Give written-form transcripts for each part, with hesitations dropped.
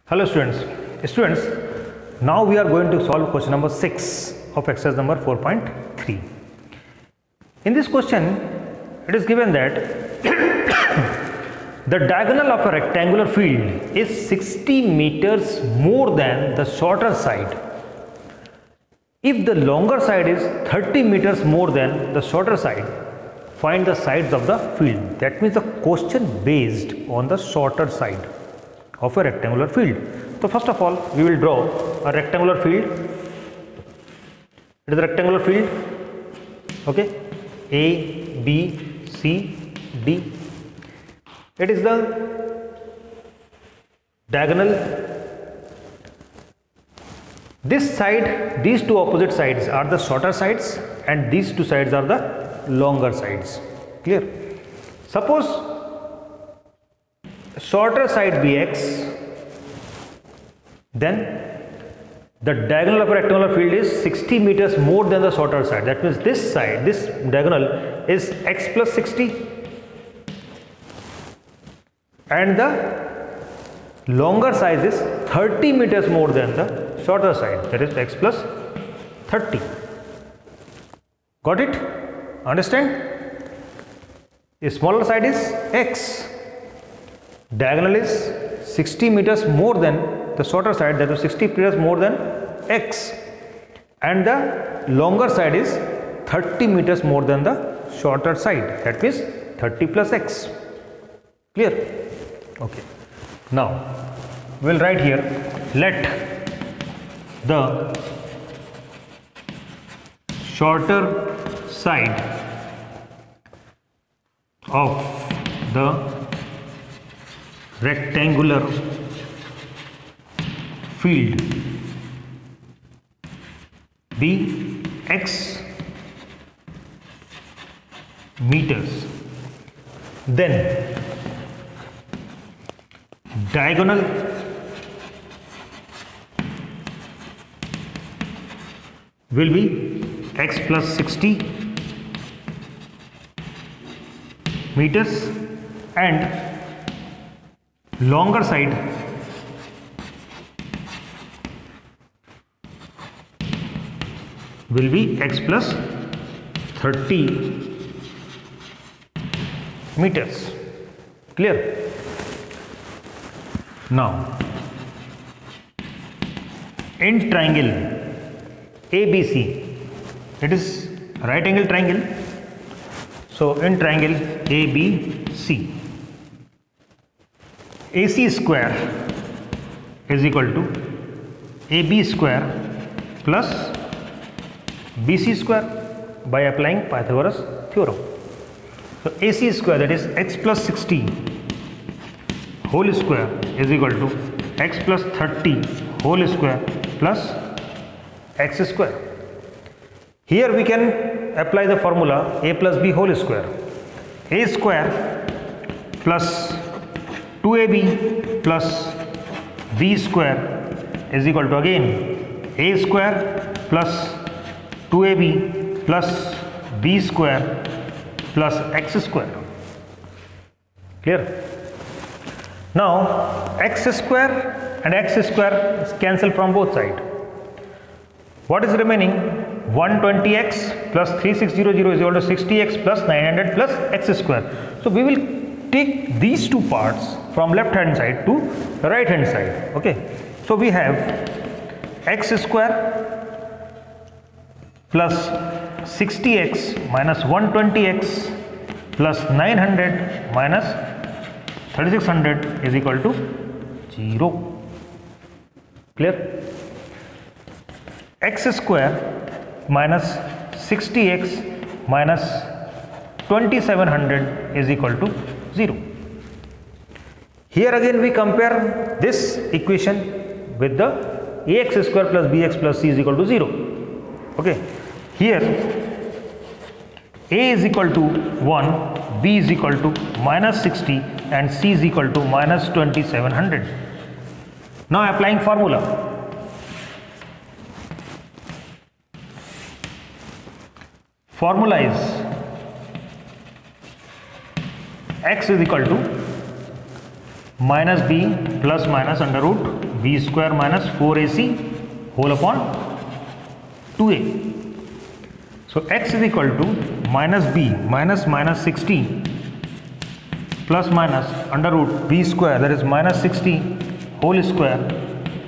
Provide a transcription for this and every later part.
Hello students, now we are going to solve question number 6 of exercise number 4.3. In this question, it is given that the diagonal of a rectangular field is 60 meters more than the shorter side. If the longer side is 30 meters more than the shorter side, find the sides of the field. That means the question based on the shorter side of a rectangular field. So first of all, we will draw a rectangular field. It is a rectangular field, okay, A, B, C, D. It is the diagonal. This side, these two opposite sides are the shorter sides and these two sides are the longer sides. Clear? Suppose shorter side be x, then the diagonal of a rectangular field is 60 meters more than the shorter side. That means this side, this diagonal is x plus 60 and the longer side is 30 meters more than the shorter side, that is x plus 30. Got it? Understand? The smaller side is x. Diagonal is 60 meters more than the shorter side, that is 60 meters more than x, and the longer side is 30 meters more than the shorter side, that means 30 plus x. Clear? Okay. Now we will write here, let the shorter side of the rectangular field be x meters, then diagonal will be x plus 60 meters and longer side will be x plus 30 meters. Clear? Now in triangle ABC, it is right angle triangle. So in triangle ABC, AC square is equal to AB square plus BC square by applying Pythagoras theorem. So AC square, that is x plus 60 whole square is equal to x plus 30 whole square plus x square. Here we can apply the formula a plus b whole square. A square plus 2ab plus b square is equal to again a square plus 2ab plus b square plus x square. Clear? Now x square and x square cancel from both sides. What is remaining? 120x plus 3600 is equal to 60x plus 900 plus x square. So we will take these two parts from left hand side to the right hand side. Okay. So we have x square plus 60x minus 120x plus 900 minus 3600 is equal to 0. Clear? X square minus 60x minus 2700 is equal to 0. Here again we compare this equation with the ax square plus bx plus c is equal to 0. Okay. Here a is equal to 1, b is equal to minus 60 and c is equal to minus 2700. Now applying formula. Formula is x is equal to minus b plus minus under root b square minus 4ac whole upon 2a. So x is equal to minus b minus 60 plus minus under root b square, that is minus 60 whole square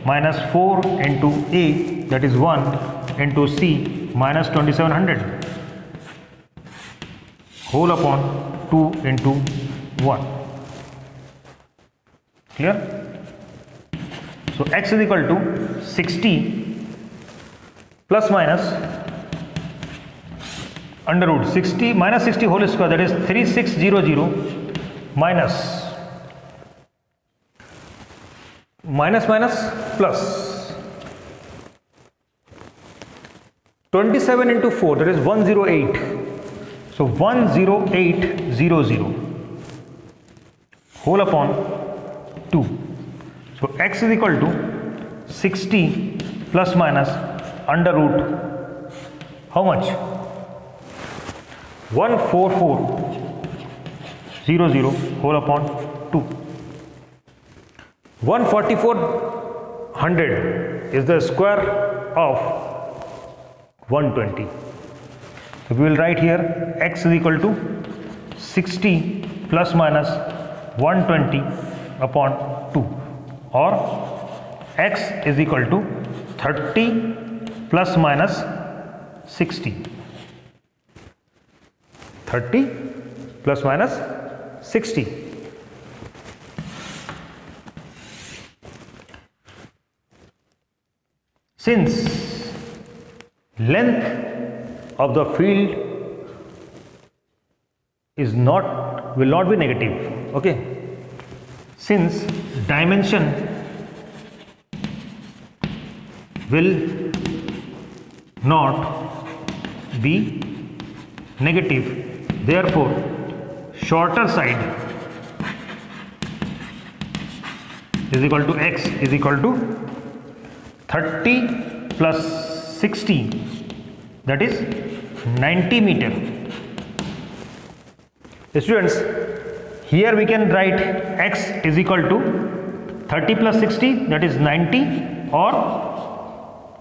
minus 4 into a, that is 1 into c minus 2700 whole upon 2 into 1. Clear? So x is equal to 60 plus minus under root 60 minus 60 whole square, that is 3600 minus plus 27 into 4, that is 108. So 10800 whole upon 2. So x is equal to 60 plus minus under root how much? 14400 whole upon 2. 14400 is the square of 120. So we will write here x is equal to 60 plus minus 120 upon 2, or x is equal to 30 plus minus 60. 30 plus minus 60. Since length of the field is will not be negative, okay, since dimension will not be negative, therefore shorter side is equal to x is equal to 30 plus 60, that is 90 meter. Students, here we can write x is equal to 30 plus 60, that is 90, or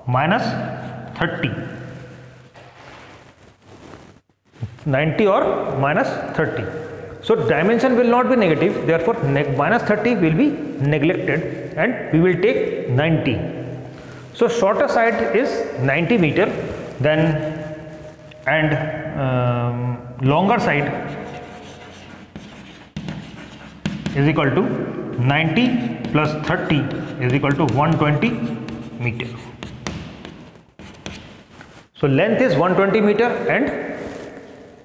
minus 30. 90 or minus 30. So dimension will not be negative, therefore minus 30 will be neglected and we will take 90. So shorter side is 90 meter, then and longer side is equal to 90 plus 30 is equal to 120 meter. So length is 120 meter and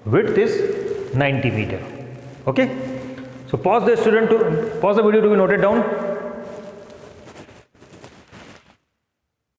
width is 90 meter. Okay. So pause the video to be noted down.